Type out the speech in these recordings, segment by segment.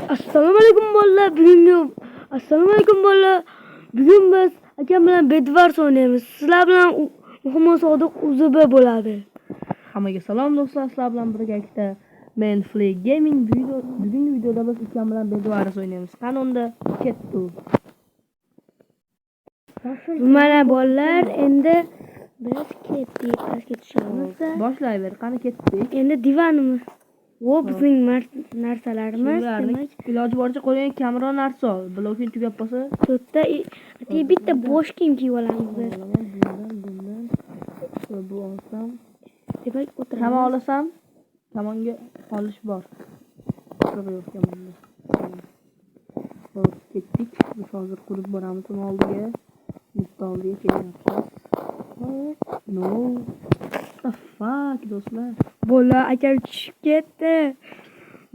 Assalomu alaykum bolalar. Bugun biz akam bilan Bedwars o'ynaymiz. Sizlar bilan Muhammad Sodiq UZB bo'ladi. Hammaga salom do'stlar, sizlar bilan birgalikda Men Free Gaming bugungi videoda biz akam bilan Bedwars o'ynaymiz. Qani unda ketdi. Mana bolalar, endi biz ketdik. Pastga tushamiz. Boshlayver, qani ketdik. Endi divanimiz. Bizning narsalarimiz, demak, iloji boricha qo'lga kamroq narsa ol. Bloking tugab qolsa, to'rtta bitta bo'sh kiyim kiyib olamiz biz. Bundan bu olsam, Demak, o'tiramiz. kamon olasam, kamonga olish bor. Yo'q kamonda. Hop, ketdik. Biz hozir qurib boramiz uni oldiga. Bitta oldiga kelyapmiz. No. What the fuck, do'stlar? Bola akam tushib ketdi.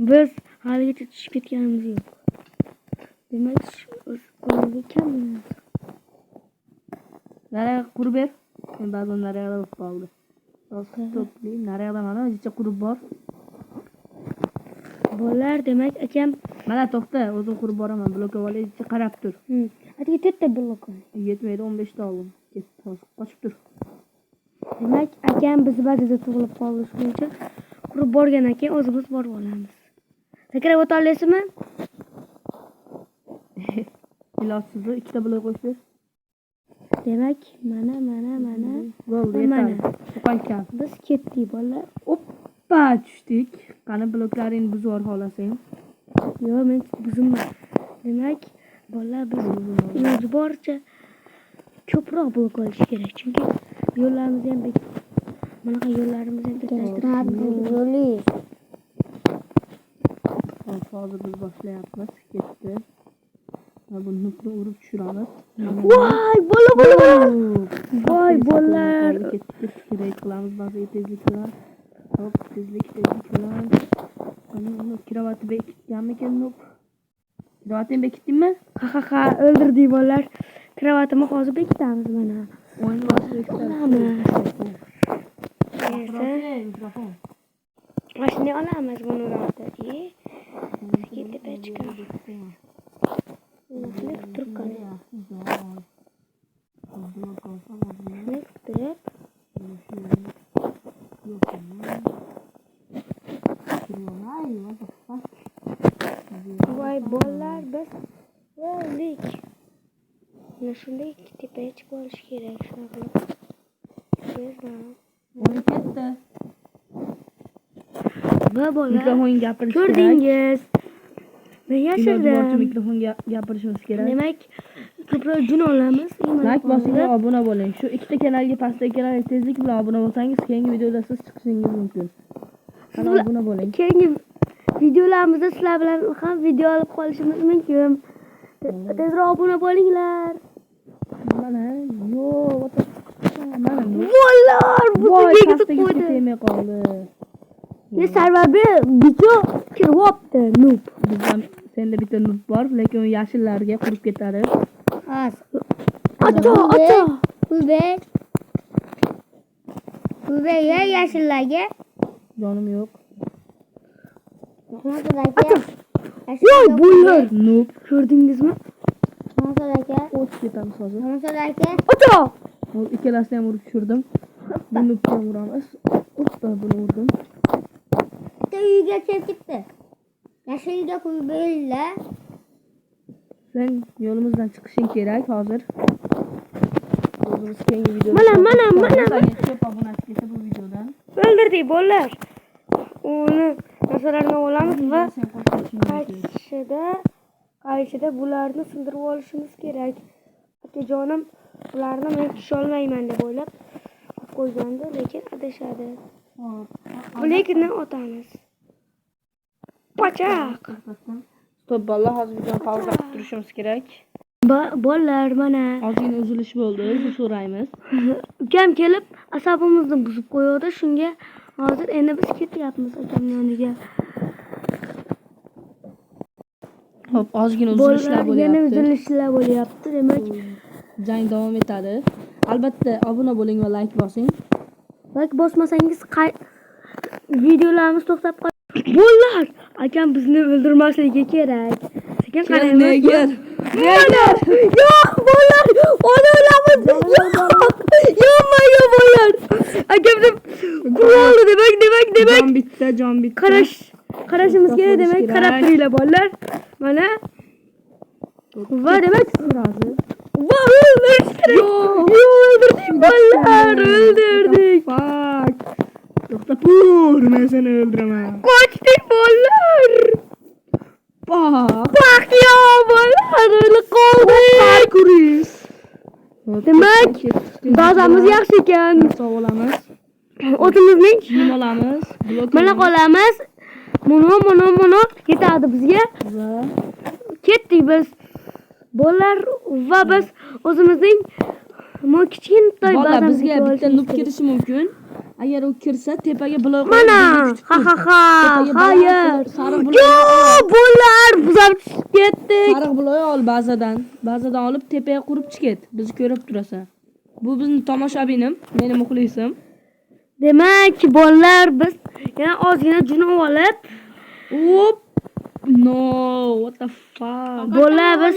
Biz haligacha tushib ketganimiz yo'q. Demak, o'ziga kammiz. Naraya qurib ber. Men ba'zan narayada bo'lib qoldi. Topli, narayada mana o'zicha qurib bor. Bolalar, demak, akam Mana to'xta, o'zim qurib boraman. Blokka olishga qarab tur. Hadiga to'rtta blok. Yetmaydi, 15 ta oldim. Ketdi, hozir qochib tur. Demak, akam biz ba'zida tug'ilib qoldi, shuning uchun qurib borgan ekan, o'zimiz borib olamiz. Sakrab o'ta olasizmi? Ilojsiz, ikkita blok qo'yib ber. Demak, mana. Bo'ldi, yetadi. Qo'ygan. Biz ketdik, bolalar. Oppa, tushdik. Qani bloklaringni buzib yubor xohlasang. Yo'q, men buzmayman. Demak, bolalar, biz iloji boricha ko'proq blok olish kerak, chunki yo'llarimiz ham bunaqa yo'llarimiz ham yo'li. Hozir biz boshlayapmiz. Ketdi. Bu nutni urib tushiramiz. Voy, bolalar. Ketdik, kerak qilamiz ba'zi tezlik bilan. Hop, tezlik bilan. Uni kiravati bekitganmikan? Kiravotini bekitdingmi? Ha, o'ldirdik bolalar. Kravatimni hozir bekitamiz mana. O'yin boshlayapmiz. Mikrofon. Mashina olamiz buni ro'yxatga. Ketib chiqamiz. Nasıl turib qoladi? Voy bolalar, biz o'ldik. Mana shunday tepaga chiqib olish kerak, shunaqa qilib. O'yin ketdi. Va bolalar, Mikrofonga gapirish kerak. ko'rdingiz. Men yashirdim. Mikrofonga gapirishimiz kerak. Demak, ko'proq jun olamiz. Like bosing va obuna bo'ling. Shu ikkita kanalga pastdagi kanalga tezlik bilan obuna bo'lsangiz, keyingi videoda siz chiqishingiz mumkin. Kanalga obuna bo'ling. Keyingi videolarimizda sizlar bilan ham video olib qolishimiz mumkin. Tezroq obuna bo'linglar. Mana, mana. Bolalar, bu yerga qo'ydi. Temay qoldi. Ne sababi bicho kiryapti, noob. Bizdan senda bitta noob bor, lekin u yashillarga qurib ketadi. Ato. Kube ya yashillarga. Jonim yo'q. Voy bolalar, Noob. ko'rdingizmi? O'tib ketamiz hozir. Ato. Hozir ikkalasini ham urib tushirdim. Bu noobga ham uramiz. Oppa, buni urdim. Uyga ketibdi. Yashilga kube. Sen yo'limizdan chiqishing kerak hozir. O'zimiz keyingi videoda. Mana. Ko'p obunachi kelsa bu videodan. O'ldirdik bolalar. Uni narsalarni olamiz va qaytishida bularni sindirib olishimiz kerak. Akajonim bularni men tusha olmayman deb o'ylab qo'ygandi, lekin adashadi. Blekni otamiz. Pachaq. Stop, bolalar, hozir videoni pauza qilib turishimiz kerak. Bolalar, mana. Ozgina uzilish bo'ldi, uzr so'raymiz. Ukam kelib asabimizni buzib qo'ydi. Shunga hozir endi biz ketyapmiz akamning yoniga. Hop, ozgina uzilishlar bo'lyapti. Yana uzilishlar bo'lyapti. Demak, jang davom etadi. Albatta obuna bo'ling va like bosing. Like bosmasangiz videolarimiz to'xtab qoladi. Bolalar, akam bizni o'ldirmasligi kerak. Sekin qaraymiz. Nega? Yo'q, bolalar, odamlarimiz yo'q. Yo'q, bolalar. Akamni quroldi demak. Jon bitta. Qarashimiz kerak demak, qarab turinglar bolalar. Mana va demak rozi. va o'ldirdik bolalar, o'ldirdik. Fuck. To'xta, pur, men seni o'ldiraman. Qochdik bolalar. Bak ya bolalar, o'lib qoldik. Kuris. Demak, bazamiz yaxshi ekan. Sog' olamiz. O'zimizning Kiyim olamiz. mana qolamiz. Mono yetadi bizga. Va Ketdik biz. Bolalar va biz o'zimizning kichkintoy bola bazamizni bizga bitta olishimiz nub kerak. kirishi mumkin. Agar u kirsa tepaga blok Mana, ha. Hayır. Sariq blok. Yo'q, bolalar bizam tushib ketdik. Sariq blok ol bazadan. Bazadan olib tepaga qurib chiqet. Bizni ko'rib turasan. Bu bizning tomoshabinim, meni muxlisim. Demak, bolalar biz yana ozgina jun olib, Hop. No, what the fuck? bolalar biz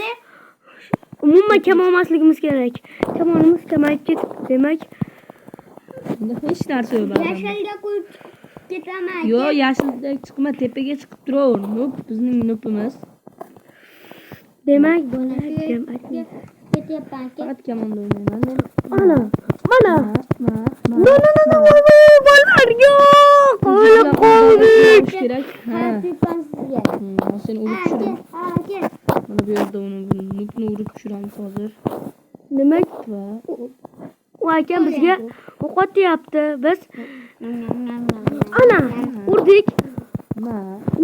umuman kam olmasligimiz kerak. Kamonimiz kamayib ketdi. Demak, Bunda hech narsa yo'q. bazada. Yashilga qo'yib ketaman. Yo, yashilda chiqma, tepaga chiqib turaver. Nup bizning nupimiz. demak bolalar Ketyapman. Faqat kamonda o'ynayman. Men mana. No. Bolalar yo'q. O'lib qoldik. Kerak. Ha. Sizga. Seni urib tushiraman. Aka. Mana bu yerda nupni urib tushiramiz hozir. Demak, Va u akam bizga o'qotyapti. Biz ana urdik.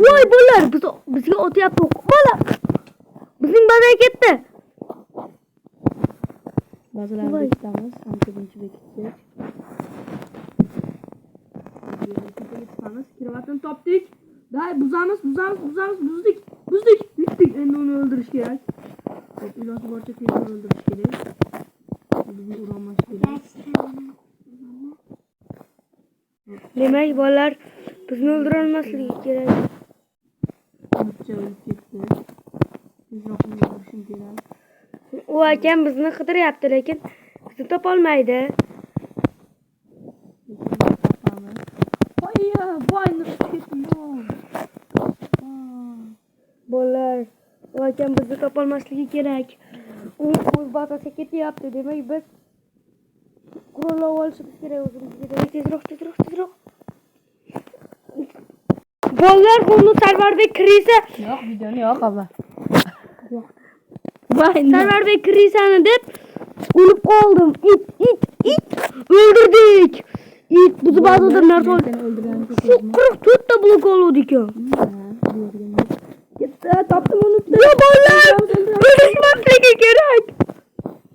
Voy bolalar, bizga otyapti. Bola. Bizning bazaga ketdi. bazalarni Voy. bekitamiz. Ancha buncha bekitdik. Tepaga chiqamiz. Kirvatini topdik. Day buzamiz, buzdik. Yutdik. Endi uni o'ldirish kerak. Iloji boricha tezroq o'ldirish kerak. Bizni urolmash kerak. Demak, bolalar bizni o'ldira olmasligi kerak. Uncha o'lib ketdi. Tezroq uni o'ldirishim kerak. U akam bizni qidiryapti, lekin bizni topolmaydi. Voy, nutib ketdim. Bolalar, u akam bizni topolmasligi kerak. U o'z bazasiga ketyapti. Demak, biz qurol olishimiz kerak o'zimizga. Tezroq. Bolalar, buni Sarvarbek kirisa, Yo'q, videoni yo'q aba. Sarvarbek kirisani deb o'lib qoldim. It. O'ldirdik. It bizni bazadan narsa oldi. Seni o'ldirganim Shu 44 ta blok oldik. Ketdi, topdim uni. Ya bolalar, o'ldirmasligi kerak.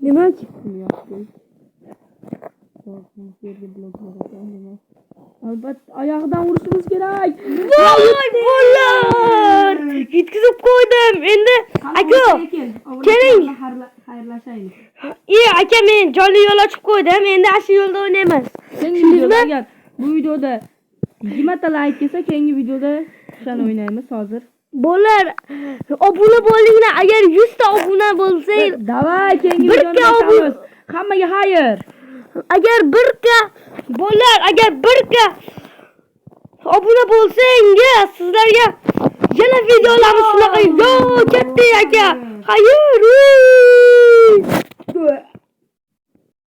Demak, albatta oyog'idan urishimiz kerak. voy bolalar, yetkazib qo'ydim. Endi aka, keling. Xayrlashaylik. Aka, men jonli yo'l ochib qo'ydim. Endi ashu yo'lda o'ynaymiz. Tushundingizmi? Agar bu videoda 20 ta like kelsa, keyingi videoda shuni o'ynaymiz hozir. Bolalar, obuna bo'linglar. Agar 100 ta obuna bo'lsangiz, Davay, keyingi Bir videoni ka boshlamiz. Hammaga xayr. agar 1 obuna bo'lsangiz, sizlarga yana videolarimiz shunaqa yo ketdi aka. Xayr.